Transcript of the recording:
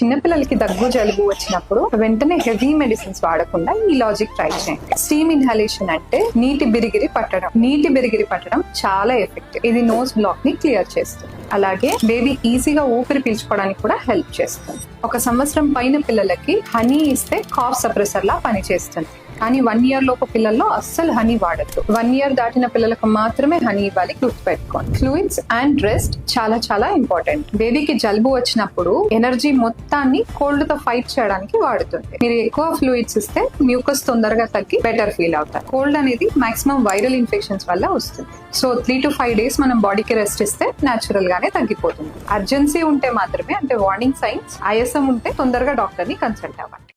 చిన్నపిల్లలకి దగ్గు జలుబు వచ్చినప్పుడు వెంటనే హెవీ మెడిసిన్స్ వాడకుండా ఈ లాజిక్ ట్రై చేయండి. స్టీమ్ ఇన్హాలేషన్ అంటే నీటి బిరిగిరి పట్టడం చాలా ఎఫెక్టివ్. ఇది నోస్ బ్లాక్ ని క్లియర్ చేస్తుంది. అలాగే బేబీ ఈజీగా ఊపిరి పీల్చుకోవడానికి కూడా హెల్ప్ చేస్తుంది. 1 సంవత్సరం పైన పిల్లలకి హనీ ఇస్తే కాఫ్ సప్రెసర్ లా పనిచేస్తుంది. కానీ 1 year లోపు పిల్లల్లో అస్సలు హనీ వాడద్దు. 1 year దాటిన పిల్లలకు మాత్రమే హనీ ఇవ్వాలి. గుర్తుపెట్టుకోండి. ఫ్లూయిడ్స్ అండ్ రెస్ట్ చాలా చాలా ఇంపార్టెంట్. బేబీకి జలుబు వచ్చినప్పుడు ఎనర్జీ మొత్తాన్ని కోల్డ్ తో ఫైట్ చేయడానికి వాడుతుంది. మీరు ఎక్కువ ఫ్లూయిడ్స్ ఇస్తే మ్యూకస్ తొందరగా తగ్గి బెటర్ ఫీల్ అవుతారు. కోల్డ్ అనేది మాక్సిమం వైరల్ ఇన్ఫెక్షన్స్ వల్ల వస్తుంది. సో 3 to 5 days మనం బాడీకి రెస్ట్ ఇస్తే న్యాచురల్ గానే తగ్గిపోతుంది. అర్జెన్సీ ఉంటే మాత్రమే, అంటే వార్నింగ్ సైన్స్, ఆయాసం ఉంటే తొందరగా డాక్టర్ ని కన్సల్ట్ అవ్వండి.